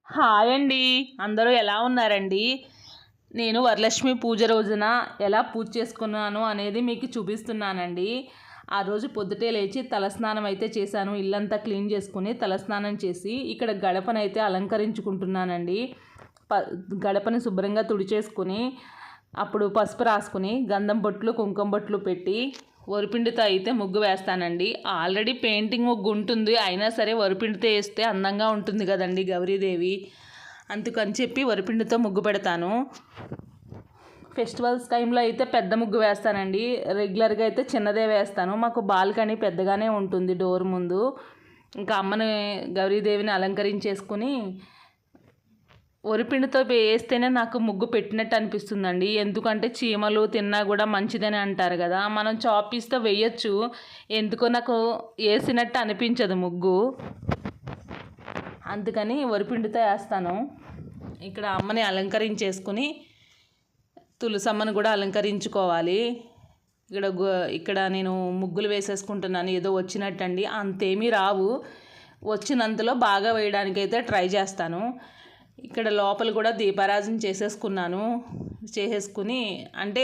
Hi అండి. అందరూ ఎలా ఉన్నారండి? నేను వరలక్ష్మి పూజ రోజున ఎలా పూజ చేసుకున్నాను అనేది మీకు చూపిస్తున్నానండి. ఆ రోజు పొద్దుటే లేచి తలస్నానం అయితే చేశాను. ఇల్లంతా క్లీన్ చేసుకుని తలస్నానం చేసి ఇక్కడ గడపనైతే అలంకరించుకుంటున్నానండి. గడపని శుభ్రంగా తుడిచేసుకుని అప్పుడు పసుపు రాసుకుని గంధం బొట్లు కుంకుమ బొట్లు పెట్టి వరిపిండితో అయితే ముగ్గు వేస్తానండి. ఆల్రెడీ పెయింటింగ్ ముగ్గు ఉంటుంది, అయినా సరే వరిపిండితో వేస్తే అందంగా ఉంటుంది కదండి గౌరీదేవి. అందుకని చెప్పి వరిపిండితో ముగ్గు పెడతాను. ఫెస్టివల్స్ టైంలో అయితే పెద్ద ముగ్గు వేస్తానండి. రెగ్యులర్గా అయితే చిన్నదే వేస్తాను. మాకు బాల్కనీ పెద్దగానే ఉంటుంది డోర్ ముందు. ఇంకా అమ్మని గౌరీదేవిని అలంకరించేసుకుని వరిపిండితో వేస్తేనే నాకు ముగ్గు పెట్టినట్టు అనిపిస్తుందండి. ఎందుకంటే చీమలు తిన్నా కూడా మంచిదని అంటారు కదా. మనం చాపీస్తో వేయచ్చు, ఎందుకో నాకు వేసినట్టు అనిపించదు ముగ్గు. అందుకని వరిపిండితో వేస్తాను. ఇక్కడ అమ్మని అలంకరించేసుకుని తులసమ్మను కూడా అలంకరించుకోవాలి. ఇక్కడ నేను ముగ్గులు వేసేసుకుంటున్నాను ఏదో వచ్చినట్టండి. అంతేమీ రావు, వచ్చినంతలో బాగా వేయడానికైతే ట్రై చేస్తాను. ఇక్కడ లోపల కూడా దీపారాధన చేసేసుకుని అంటే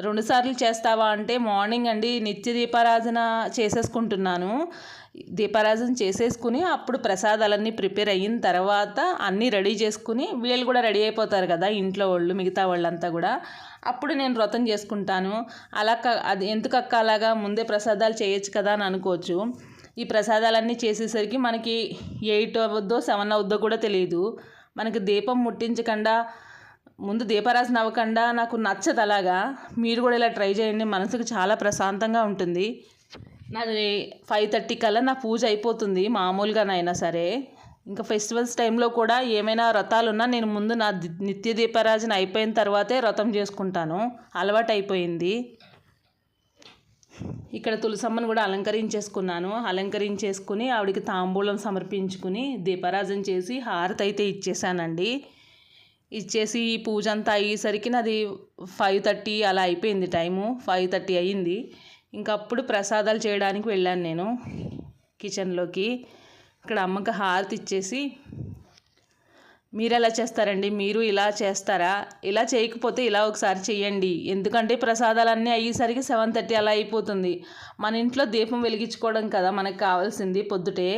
2 సార్లు చేస్తావా అంటే మార్నింగ్ అండి నిత్య దీపారాధన చేసేసుకుంటున్నాను. దీపారాధన చేసేసుకుని అప్పుడు ప్రసాదాలన్నీ ప్రిపేర్ అయిన తర్వాత అన్నీ రెడీ చేసుకుని వీళ్ళు కూడా రెడీ అయిపోతారు కదా ఇంట్లో వాళ్ళు, మిగతా వాళ్ళంతా కూడా. అప్పుడు నేను వ్రతం చేసుకుంటాను. అది ఎందుకు అక్క అలాగా ముందే ప్రసాదాలు చేయొచ్చు కదా అని అనుకోవచ్చు. ఈ ప్రసాదాలన్నీ చేసేసరికి మనకి 8 అవుద్దో 7 అవుద్దో కూడా తెలియదు. మనకి దీపం ముట్టించకుండా ముందు దీపారాధన అవ్వకుండా నాకు నచ్చదు అలాగా. మీరు కూడా ఇలా ట్రై చేయండి, మనసుకు చాలా ప్రశాంతంగా ఉంటుంది. నాది 5:30 కల్లా నా పూజ అయిపోతుంది మామూలుగానైనా సరే. ఇంకా ఫెస్టివల్స్ టైంలో కూడా ఏమైనా వ్రతాలు ఉన్నా నేను ముందు నా నిత్య దీపారాధన అయిపోయిన తర్వాతే వ్రతం చేసుకుంటాను, అలవాటు అయిపోయింది. ఇక్కడ తులసమ్మను కూడా అలంకరించేసుకుని ఆవిడకి తాంబూలం సమర్పించుకుని దీపారాధన చేసి హారతి అయితే ఇచ్చేసానండి. ఇచ్చేసి ఈ పూజ అంతా అయ్యేసరికి నాది 5:30 అలా అయిపోయింది, టైము 5:30 అయ్యింది. ఇంకప్పుడు ప్రసాదాలు చేయడానికి వెళ్ళాను నేను కిచెన్లోకి. ఇక్కడ అమ్మకి హారతి ఇచ్చేసి, మీరు ఎలా చేస్తారండి? మీరు ఇలా చేస్తారా? ఇలా చేయకపోతే ఇలా ఒకసారి చేయండి. ఎందుకంటే ప్రసాదాలన్నీ అయ్యేసరికి 7:30 అలా అయిపోతుంది. మన ఇంట్లో దీపం వెలిగించుకోవడం కదా మనకు కావాల్సింది పొద్దుటే.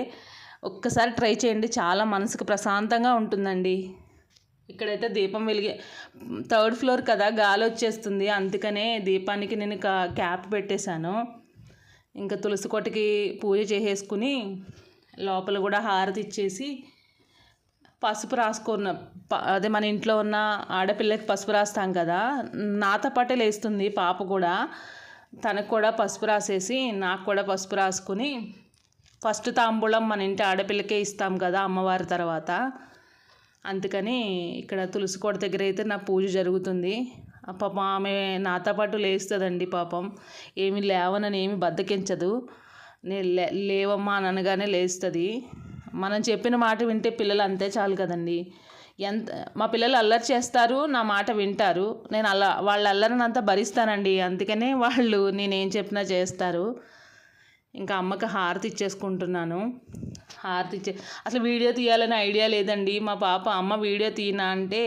ఒక్కసారి ట్రై చేయండి, చాలా మనసుకు ప్రశాంతంగా ఉంటుందండి. ఇక్కడైతే దీపం 3rd ఫ్లోర్ కదా, గాలి వచ్చేస్తుంది, అందుకనే దీపానికి నేను క్యాప్ పెట్టేశాను. ఇంకా తులసి కోటకి పూజ చేసేసుకుని లోపల కూడా హారతి ఇచ్చేసి పసుపు రాసుకున్న అదే మన ఇంట్లో ఉన్న ఆడపిల్లకి పసుపు రాస్తాం కదా, నాతో పాటే లేస్తుంది పాప కూడా. తనకు కూడా పసుపు రాసేసి నాకు కూడా పసుపు రాసుకుని ఫస్ట్ తాంబూలం మన ఇంటి ఆడపిల్లకే ఇస్తాం కదా అమ్మవారి తర్వాత. అందుకని ఇక్కడ తులసి కోట దగ్గర అయితే నా పూజ జరుగుతుంది. పాపం ఆమె నాతో పాటు లేస్తుందండి పాపం. లేవనని ఏమి బద్దకించదు. నేను లేవమ్మా అని అనగానే లేస్తుంది. మనం చెప్పిన మాట వింటే పిల్లలు అంతే చాలు కదండి. మా పిల్లలు అల్లరి చేస్తారు, నా మాట వింటారు. నేను వాళ్ళ అల్లరిని అంతా భరిస్తానండి. అందుకనే వాళ్ళు నేనేం చెప్పినా చేస్తారు. ఇంకా అమ్మకి హారతి ఇచ్చేసుకుంటున్నాను. అసలు వీడియో తీయాలని ఐడియా లేదండి. మా పాప అమ్మ వీడియో తీయనా అంటే,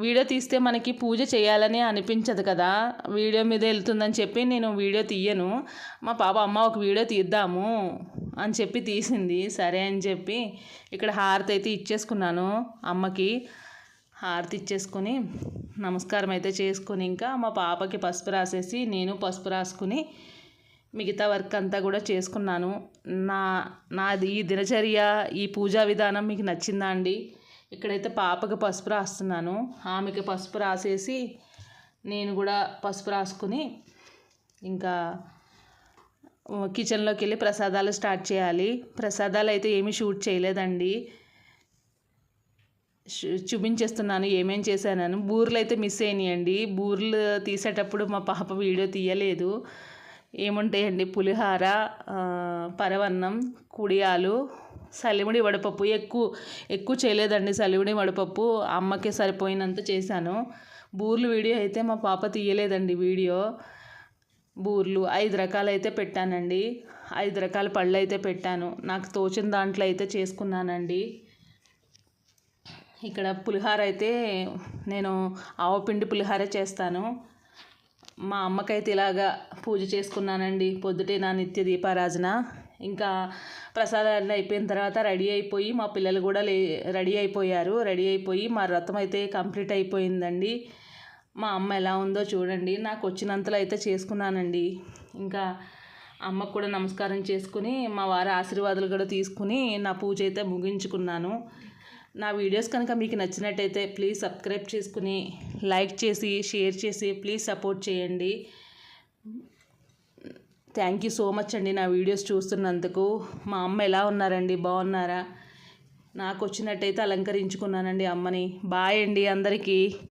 వీడియో తీస్తే మనకి పూజ చేయాలని అనిపించదు కదా, వీడియో మీద వెళ్తుందని చెప్పి నేను వీడియో తీయను. మా పాప అమ్మ ఒక వీడియో తీద్దాము అని చెప్పి తీసింది. సరే అని చెప్పి ఇక్కడ హారతి అయితే ఇచ్చేసుకున్నాను. అమ్మకి హారతి ఇచ్చేసుకుని నమస్కారం అయితే చేసుకుని ఇంకా మా పాపకి పసుపు రాసేసి నేను పసుపు రాసుకుని మిగతా వర్క్ అంతా కూడా చేసుకున్నాను. నాది ఈ దినచర్య, ఈ పూజా విధానం మీకు నచ్చిందా అండి? ఇక్కడైతే పాపకి పసుపు రాస్తున్నాను. ఆమెకి పసుపు రాసేసి నేను కూడా పసుపు రాసుకుని ఇంకా కిచెన్లోకి వెళ్ళి ప్రసాదాలు స్టార్ట్ చేయాలి. ప్రసాదాలు అయితే ఏమీ షూట్ చేయలేదండి, చూపించేస్తున్నాను ఏమేం చేశానని. బూరెలు అయితే మిస్ అయినాయండి. బూరెలు తీసేటప్పుడు మా పాప వీడియో తీయలేదు. ఏముంటాయండి, పులిహార, పరవన్నం, కుడియాలు, సలివిడి వడపప్పు. ఎక్కువ చేయలేదండి సలివిడి వడపప్పు, అమ్మకి సరిపోయినంత చేశాను. బూర్లు వీడియో అయితే మా పాప తీయలేదండి వీడియో. బూర్లు 5 రకాలు అయితే పెట్టానండి. 5 రకాల పళ్ళు అయితే పెట్టాను. నాకు తోచిన దాంట్లో అయితే చేసుకున్నానండి. ఇక్కడ పులిహార అయితే నేను ఆవపిండి పులిహార చేస్తాను. మా అమ్మకైతే ఇలాగా పూజ చేసుకున్నానండి పొద్దుటే నా నిత్య దీపారాజన. ఇంకా ప్రసాదాలు అయిపోయిన తర్వాత రెడీ అయిపోయి మా పిల్లలు కూడా రెడీ అయిపోయారు. రెడీ అయిపోయి మా వ్రతం అయితే కంప్లీట్ అయిపోయిందండి. మా అమ్మ ఎలా ఉందో చూడండి. నాకు వచ్చినంతలో అయితే చేసుకున్నానండి. ఇంకా అమ్మకు కూడా నమస్కారం చేసుకుని మా వారి ఆశీర్వాదాలు కూడా తీసుకుని నా పూజ అయితే ముగించుకున్నాను. నా వీడియోస్ కనుక మీకు నచ్చినట్టయితే ప్లీజ్ సబ్స్క్రైబ్ చేసుకుని లైక్ చేసి షేర్ చేసి ప్లీజ్ సపోర్ట్ చేయండి. థ్యాంక్ యూ సో మచ్ అండి నా వీడియోస్ చూస్తున్నందుకు. మా అమ్మ ఎలా ఉన్నారండి, బాగున్నారా? నాకు వచ్చినట్టయితే అలంకరించుకున్నానండి అమ్మని. బాయ్ అండి అందరికీ.